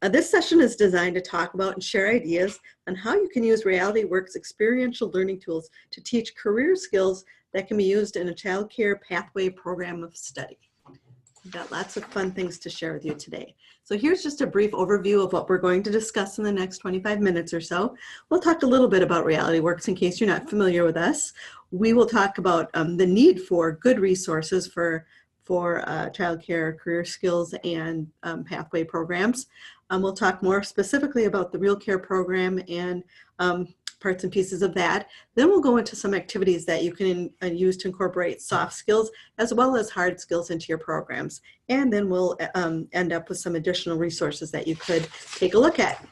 This session is designed to talk about and share ideas on how you can use Realityworks experiential learning tools to teach career skills that can be used in a child care pathway program of study. We've got lots of fun things to share with you today. So here's just a brief overview of what we're going to discuss in the next 25 minutes or so. We'll talk a little bit about Realityworks in case you're not familiar with us. We will talk about the need for good resources for child care career skills and pathway programs. We'll talk more specifically about the RealCare program and parts and pieces of that. Then we'll go into some activities that you can use to incorporate soft skills as well as hard skills into your programs. And then we'll end up with some additional resources that you could take a look at.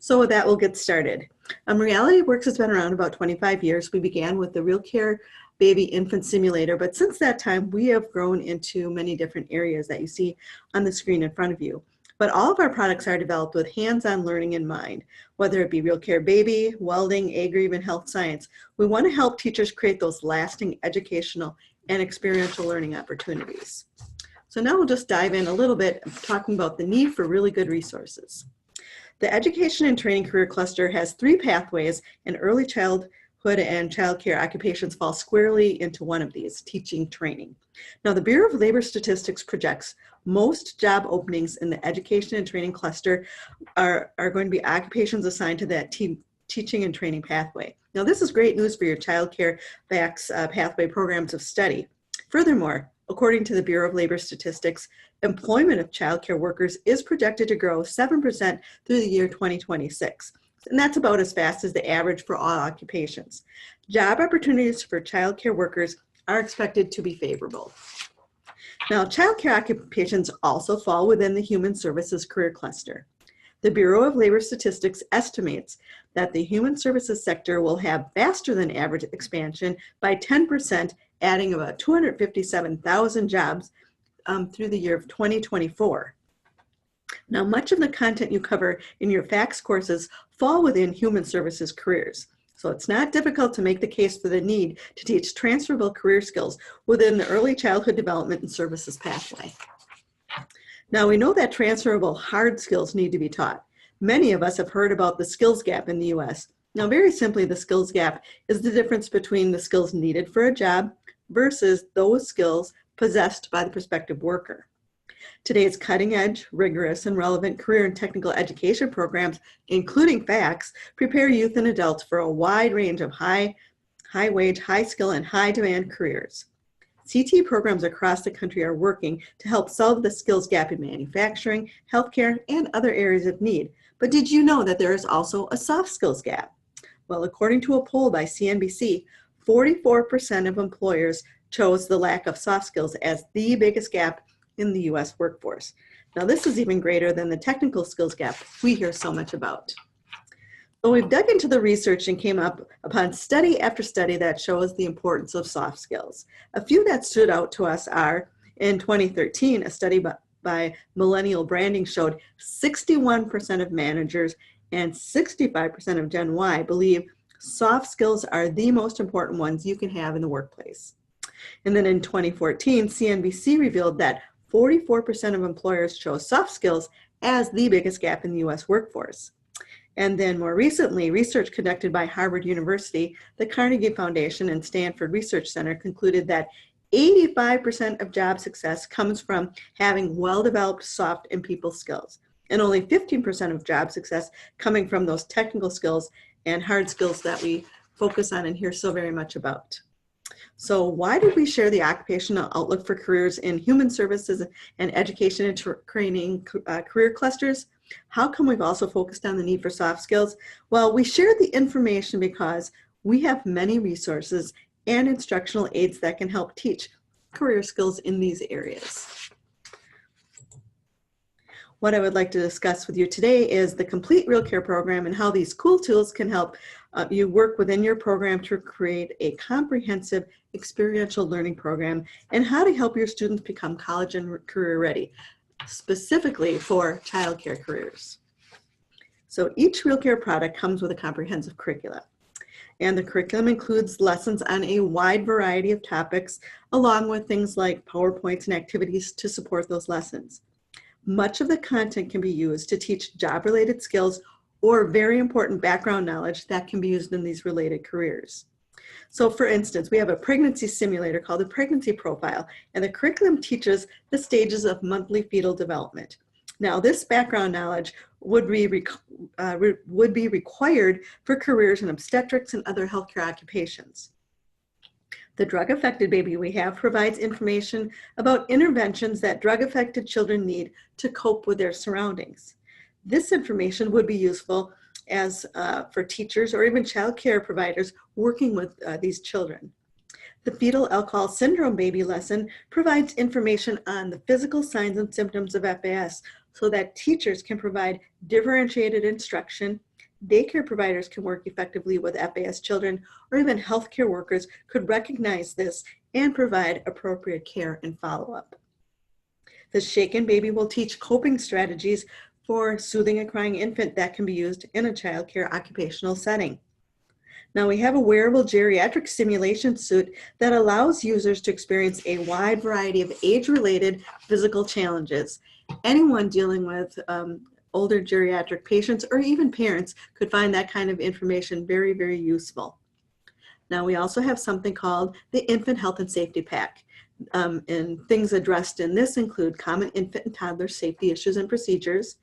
So with that, we'll get started. Realityworks has been around about 25 years. We began with the RealCare Baby Infant Simulator, but since that time, we have grown into many different areas that you see on the screen in front of you. But all of our products are developed with hands-on learning in mind, whether it be RealCare Baby, welding, ag, or even health science. We want to help teachers create those lasting educational and experiential learning opportunities. So now we'll just dive in a little bit talking about the need for really good resources. The Education and Training Career Cluster has 3 pathways, and early childhood and child care occupations fall squarely into one of these, teaching training. Now, the Bureau of Labor Statistics projects most job openings in the Education and Training Cluster are going to be occupations assigned to that teaching and training pathway. Now, this is great news for your child care pathway programs of study. Furthermore, according to the Bureau of Labor Statistics, employment of child care workers is projected to grow 7% through the year 2026. And that's about as fast as the average for all occupations. Job opportunities for child care workers are expected to be favorable. Now, child care occupations also fall within the Human Services Career Cluster. The Bureau of Labor Statistics estimates that the human services sector will have faster than average expansion by 10%, adding about 257,000 jobs through the year of 2024. Now, much of the content you cover in your FACS courses fall within human services careers. So it's not difficult to make the case for the need to teach transferable career skills within the early childhood development and services pathway. Now, we know that transferable hard skills need to be taught. Many of us have heard about the skills gap in the U.S. Now, very simply, the skills gap is the difference between the skills needed for a job versus those skills possessed by the prospective worker. Today's cutting-edge, rigorous, and relevant career and technical education programs, including FACS, prepare youth and adults for a wide range of high-wage, high-skill, and high-demand careers. CT programs across the country are working to help solve the skills gap in manufacturing, healthcare, and other areas of need. But did you know that there is also a soft skills gap? Well, according to a poll by CNBC, 44% of employers chose the lack of soft skills as the biggest gap in the U.S. workforce. Now, this is even greater than the technical skills gap we hear so much about. So we've dug into the research and came up upon study after study that shows the importance of soft skills. A few that stood out to us are, in 2013, a study by Millennial Branding showed 61% of managers and 65% of Gen Y believe soft skills are the most important ones you can have in the workplace. And then in 2014, CNBC revealed that 44% of employers chose soft skills as the biggest gap in the U.S. workforce. And then more recently, research conducted by Harvard University, the Carnegie Foundation, and Stanford Research Center concluded that 85% of job success comes from having well-developed soft and people skills, and only 15% of job success coming from those technical skills and hard skills that we focus on and hear so very much about. So why did we share the occupational outlook for careers in human services and education and training career clusters? How come we've also focused on the need for soft skills? Well, we shared the information because we have many resources and instructional aids that can help teach career skills in these areas. What I would like to discuss with you today is the complete RealCare program and how these cool tools can help you work within your program to create a comprehensive experiential learning program and how to help your students become college and career ready, specifically for childcare careers. So each RealCare product comes with a comprehensive curriculum. And the curriculum includes lessons on a wide variety of topics, along with things like PowerPoints and activities to support those lessons. Much of the content can be used to teach job-related skills or very important background knowledge that can be used in these related careers. So for instance, we have a pregnancy simulator called the Pregnancy Profile, and the curriculum teaches the stages of monthly fetal development. Now, this background knowledge would be required for careers in obstetrics and other healthcare occupations. The drug-affected baby we have provides information about interventions that drug-affected children need to cope with their surroundings. This information would be useful as for teachers or even child care providers working with these children. The fetal alcohol syndrome baby lesson provides information on the physical signs and symptoms of FAS so that teachers can provide differentiated instruction. Daycare providers can work effectively with FAS children, or even healthcare workers could recognize this and provide appropriate care and follow-up. The Shaken Baby will teach coping strategies for soothing a crying infant that can be used in a child care occupational setting. Now we have a wearable geriatric simulation suit that allows users to experience a wide variety of age-related physical challenges. Anyone dealing with older geriatric patients or even parents could find that kind of information very, very useful. Now we also have something called the Infant Health and Safety Pack. And things addressed in this include common infant and toddler safety issues and procedures,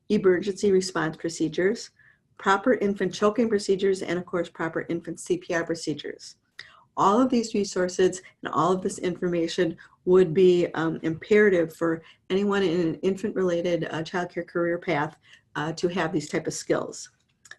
emergency response procedures, proper infant choking procedures, and of course, proper infant CPR procedures. All of these resources and all of this information would be imperative for anyone in an infant-related childcare career path to have these type of skills.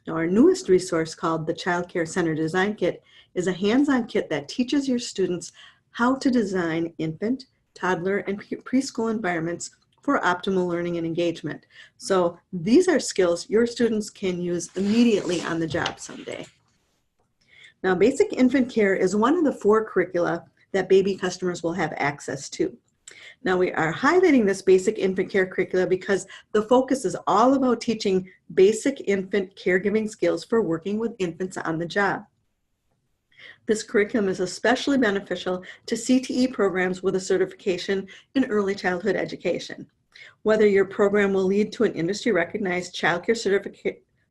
Now, our newest resource called the Child Care Center Design Kit is a hands-on kit that teaches your students how to design infant, toddler, and preschool environments for optimal learning and engagement. So these are skills your students can use immediately on the job someday. Now, basic infant care is one of the 4 curricula that baby customers will have access to. Now, we are highlighting this basic infant care curricula because the focus is all about teaching basic infant caregiving skills for working with infants on the job. This curriculum is especially beneficial to CTE programs with a certification in early childhood education. Whether your program will lead to an industry-recognized childcare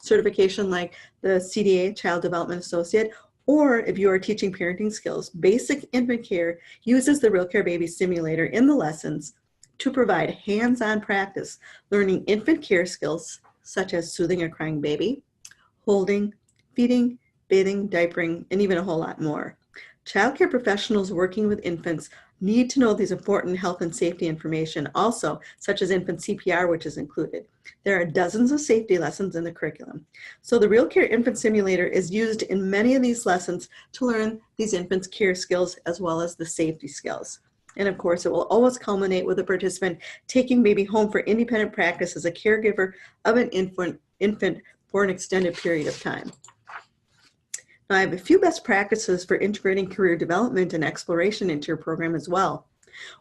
certification like the CDA, Child Development Associate, or if you are teaching parenting skills, basic infant care uses the RealCare Baby Simulator in the lessons to provide hands-on practice, learning infant care skills such as soothing a crying baby, holding, feeding, bathing, diapering, and even a whole lot more. Childcare professionals working with infants need to know these important health and safety information also, such as infant CPR, which is included. There are dozens of safety lessons in the curriculum. So the RealCare Infant Simulator is used in many of these lessons to learn these infants' care skills as well as the safety skills. And of course, it will always culminate with a participant taking baby home for independent practice as a caregiver of an infant for an extended period of time. Now, I have a few best practices for integrating career development and exploration into your program as well.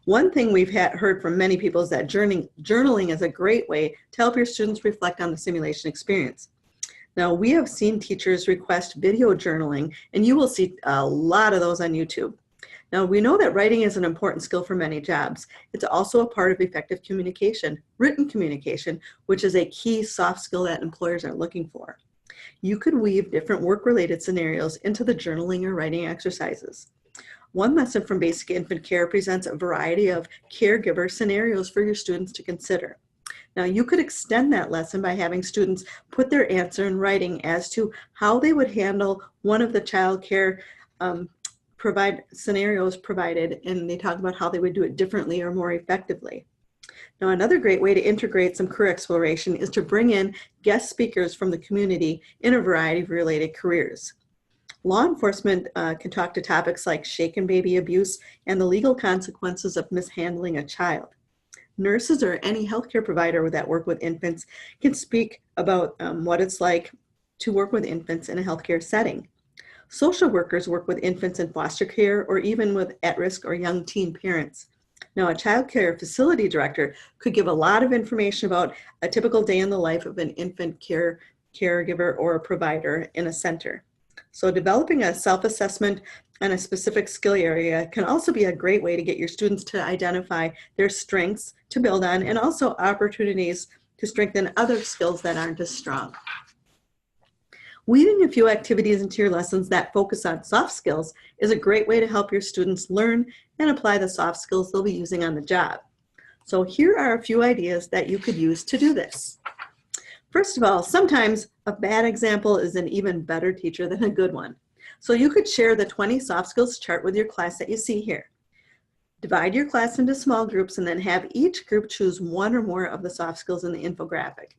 One thing we've heard from many people is that journaling is a great way to help your students reflect on the simulation experience. Now, we have seen teachers request video journaling, and you will see a lot of those on YouTube. Now, we know that writing is an important skill for many jobs. It's also a part of effective communication, written communication, which is a key soft skill that employers are looking for. You could weave different work-related scenarios into the journaling or writing exercises. One lesson from Basic Infant Care presents a variety of caregiver scenarios for your students to consider. Now, you could extend that lesson by having students put their answer in writing as to how they would handle one of the child care scenarios provided, and they talk about how they would do it differently or more effectively. Now, another great way to integrate some career exploration is to bring in guest speakers from the community in a variety of related careers. Law enforcement can talk to topics like shaken baby abuse and the legal consequences of mishandling a child. Nurses or any healthcare provider that work with infants can speak about what it's like to work with infants in a healthcare setting. Social workers work with infants in foster care or even with at-risk or young teen parents. Now, a child care facility director could give a lot of information about a typical day in the life of an infant caregiver or a provider in a center. So developing a self-assessment on a specific skill area can also be a great way to get your students to identify their strengths to build on, and also opportunities to strengthen other skills that aren't as strong. Weaving a few activities into your lessons that focus on soft skills is a great way to help your students learn and apply the soft skills they'll be using on the job. So here are a few ideas that you could use to do this. First of all, sometimes a bad example is an even better teacher than a good one. So you could share the 20 soft skills chart with your class that you see here. Divide your class into small groups and then have each group choose one or more of the soft skills in the infographic.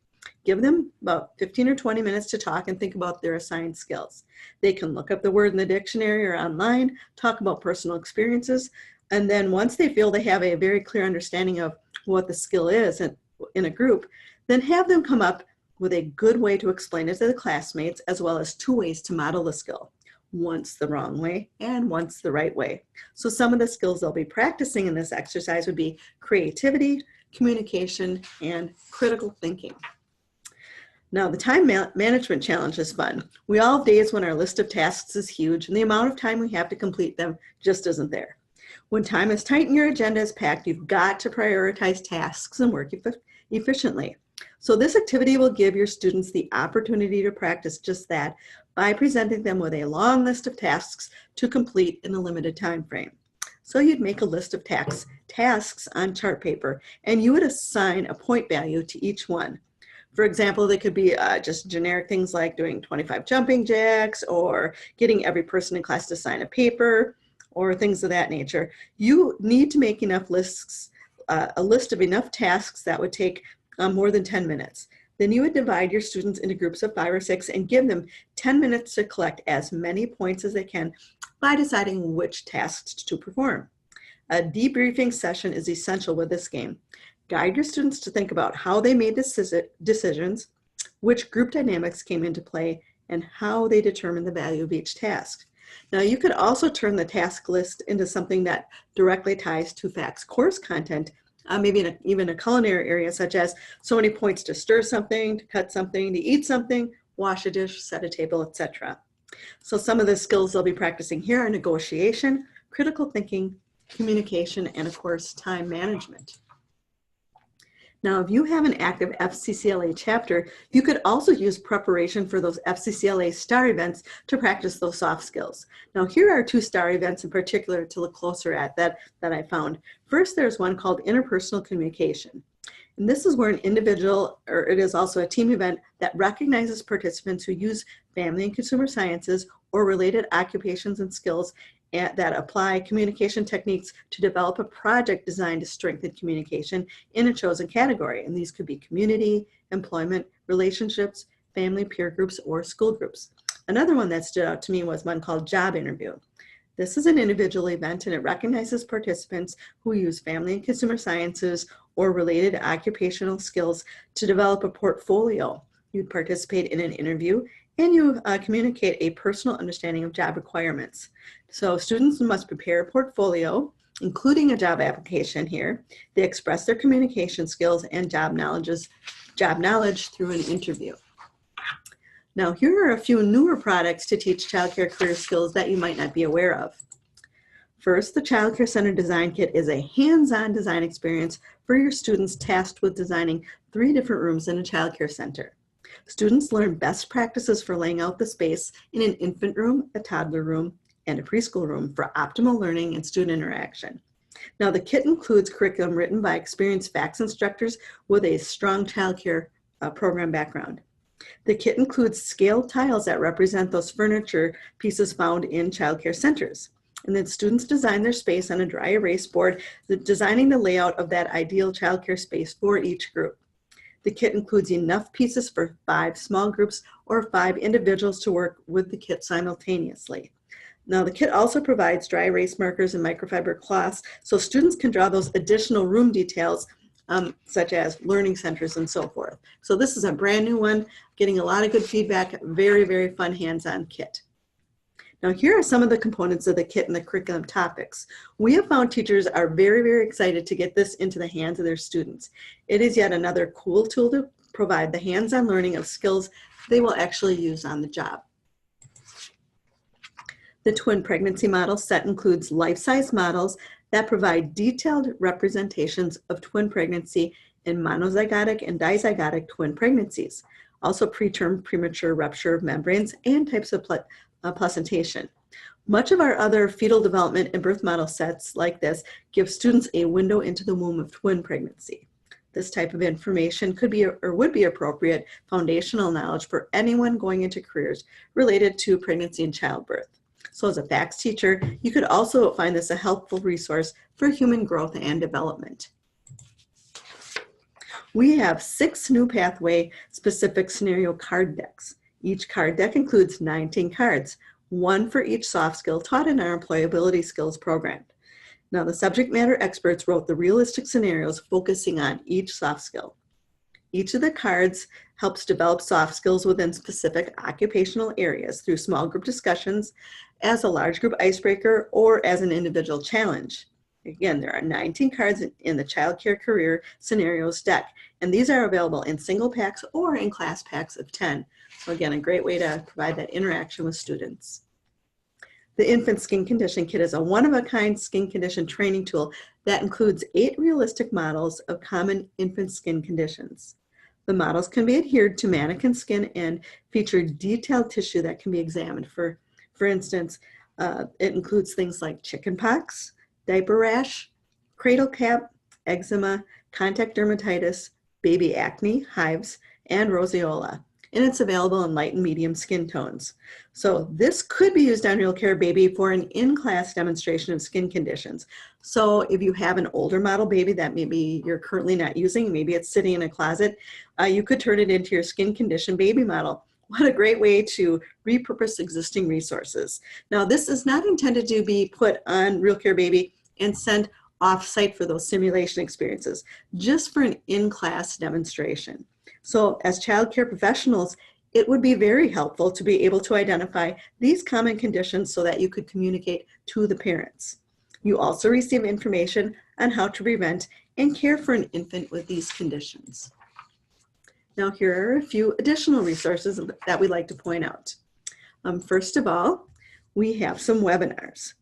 Give them about 15 or 20 minutes to talk and think about their assigned skills. They can look up the word in the dictionary or online, talk about personal experiences, and then once they feel they have a very clear understanding of what the skill is in a group, then have them come up with a good way to explain it to the classmates, as well as 2 ways to model the skill. Once the wrong way and once the right way. So some of the skills they'll be practicing in this exercise would be creativity, communication, and critical thinking. Now, the time management challenge is fun. We all have days when our list of tasks is huge and the amount of time we have to complete them just isn't there. When time is tight and your agenda is packed, you've got to prioritize tasks and work efficiently. So this activity will give your students the opportunity to practice just that by presenting them with a long list of tasks to complete in a limited time frame. So you'd make a list of tasks on chart paper, and you would assign a point value to each one. For example, they could be just generic things like doing 25 jumping jacks or getting every person in class to sign a paper or things of that nature. You need to make enough lists, a list of enough tasks that would take more than 10 minutes. Then you would divide your students into groups of 5 or 6 and give them 10 minutes to collect as many points as they can by deciding which tasks to perform. A debriefing session is essential with this game. Guide your students to think about how they made decisions, which group dynamics came into play, and how they determined the value of each task. Now, you could also turn the task list into something that directly ties to FACT's course content, maybe even a culinary area, such as so many points to stir something, to cut something, to eat something, wash a dish, set a table, etc. So some of the skills they'll be practicing here are negotiation, critical thinking, communication, and of course, time management. Now, if you have an active FCCLA chapter, you could also use preparation for those FCCLA STAR events to practice those soft skills. Now, here are 2 STAR events in particular to look closer at that I found. First, there's one called interpersonal communication. And this is where an individual, or it is also a team event, that recognizes participants who use family and consumer sciences or related occupations and skills that apply communication techniques to develop a project designed to strengthen communication in a chosen category. And these could be community, employment, relationships, family, peer groups, or school groups. Another one that stood out to me was one called job interview. This is an individual event, and it recognizes participants who use family and consumer sciences or related occupational skills to develop a portfolio. You'd participate in an interview, and you communicate a personal understanding of job requirements. So students must prepare a portfolio, including a job application here. They express their communication skills and job knowledge through an interview. Now, here are a few newer products to teach childcare career skills that you might not be aware of. First, the Child Care Center Design Kit is a hands-on design experience for your students tasked with designing 3 different rooms in a child care center. Students learn best practices for laying out the space in an infant room, a toddler room, and a preschool room for optimal learning and student interaction. Now, the kit includes curriculum written by experienced FACTS instructors with a strong childcare program background. The kit includes scaled tiles that represent those furniture pieces found in childcare centers. And then students design their space on a dry erase board, designing the layout of that ideal childcare space for each group. The kit includes enough pieces for 5 small groups or 5 individuals to work with the kit simultaneously. Now, the kit also provides dry erase markers and microfiber cloths so students can draw those additional room details such as learning centers and so forth. So this is a brand new one, getting a lot of good feedback, very, very fun hands-on kit. Now, here are some of the components of the kit and the curriculum topics. We have found teachers are very, very excited to get this into the hands of their students. It is yet another cool tool to provide the hands-on learning of skills they will actually use on the job. The twin pregnancy model set includes life-size models that provide detailed representations of twin pregnancy in monozygotic and dizygotic twin pregnancies, also preterm premature rupture of membranes and types of placentation. Much of our other fetal development and birth model sets like this give students a window into the womb of twin pregnancy. This type of information could be or would be appropriate foundational knowledge for anyone going into careers related to pregnancy and childbirth. So as a FACS teacher, you could also find this a helpful resource for human growth and development. We have 6 new pathway specific scenario card decks. Each card deck includes 19 cards, 1 for each soft skill taught in our employability skills program. Now, the subject matter experts wrote the realistic scenarios focusing on each soft skill. Each of the cards helps develop soft skills within specific occupational areas through small group discussions, as a large group icebreaker, or as an individual challenge. Again, there are 19 cards in the Child Care Career Scenarios deck, and these are available in single packs or in class packs of 10. So again, a great way to provide that interaction with students. The Infant Skin Condition Kit is a one-of-a-kind skin condition training tool that includes 8 realistic models of common infant skin conditions. The models can be adhered to mannequin skin and feature detailed tissue that can be examined. For instance, it includes things like chickenpox, diaper rash, cradle cap, eczema, contact dermatitis, baby acne, hives, and roseola. And it's available in light and medium skin tones. So this could be used on RealCare Baby for an in-class demonstration of skin conditions. So if you have an older model baby that maybe you're currently not using, maybe it's sitting in a closet, you could turn it into your skin condition baby model. What a great way to repurpose existing resources. Now, this is not intended to be put on RealCare Baby and sent off-site for those simulation experiences, just for an in-class demonstration. So as child care professionals, it would be very helpful to be able to identify these common conditions so that you could communicate to the parents. You also receive information on how to prevent and care for an infant with these conditions. Now, here are a few additional resources that we'd like to point out. First of all, we have some webinars.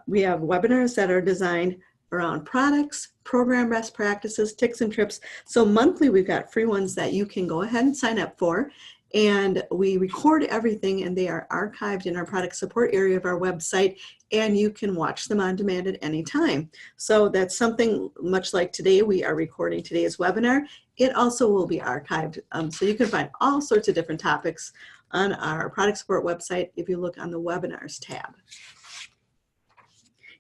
We have webinars that are designed around products, program best practices, tips and trips. So monthly, we've got free ones that you can go ahead and sign up for. And we record everything, and they are archived in our product support area of our website, and you can watch them on demand at any time. So that's something much like today, we are recording today's webinar. It also will be archived. So you can find all sorts of different topics on our product support website if you look on the webinars tab.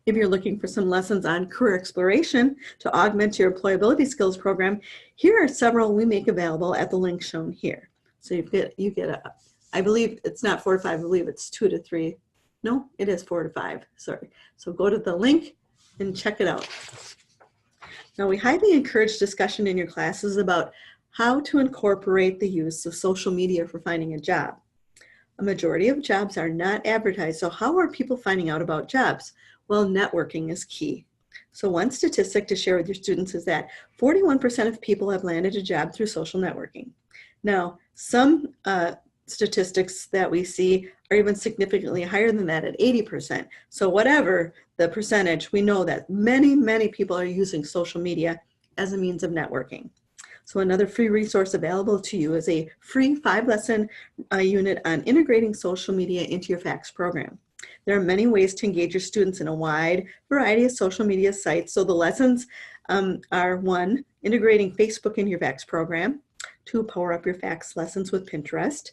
If you're looking for some lessons on career exploration to augment your employability skills program, here are several we make available at the link shown here. So you get I believe it's not 4 to 5, I believe it's 2 to 3. No, it is 4 to 5, sorry. So go to the link and check it out. Now, we highly encourage discussion in your classes about how to incorporate the use of social media for finding a job. A majority of jobs are not advertised, so how are people finding out about jobs? Well, networking is key. So one statistic to share with your students is that 41% of people have landed a job through social networking. Now, some statistics that we see are even significantly higher than that at 80%. So whatever the percentage, we know that many, many people are using social media as a means of networking. So another free resource available to you is a free 5-lesson unit on integrating social media into your FACS program. There are many ways to engage your students in a wide variety of social media sites. So the lessons are 1, integrating Facebook into your FACS program, 2, power up your FACS lessons with Pinterest,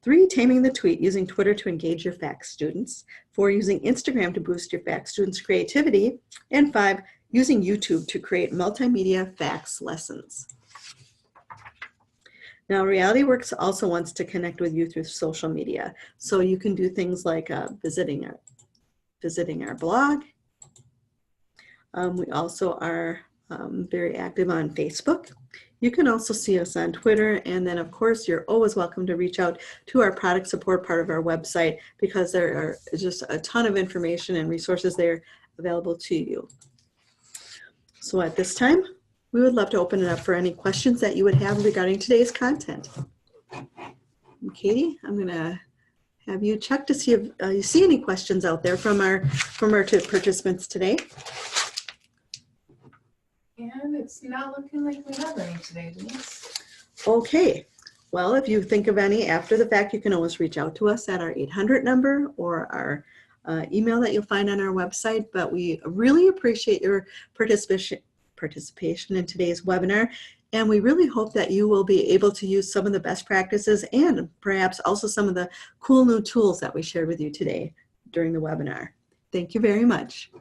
3, taming the tweet, using Twitter to engage your FACS students, 4, using Instagram to boost your FACS students' creativity, and 5, using YouTube to create multimedia FACS lessons. Now, Realityworks also wants to connect with you through social media. So you can do things like visiting our blog. We also are very active on Facebook. You can also see us on Twitter. And then, of course, you're always welcome to reach out to our product support part of our website, because there are just a ton of information and resources there available to you. So at this time, we would love to open it up for any questions that you would have regarding today's content. And Katie, I'm going to Have you checked to see if you see any questions out there from our participants today? And it's not looking like we have any today, Denise. Okay. Well, if you think of any after the fact, you can always reach out to us at our 800 number or our email that you'll find on our website. But we really appreciate your participation in today's webinar. And we really hope that you will be able to use some of the best practices and perhaps also some of the cool new tools that we shared with you today during the webinar. Thank you very much.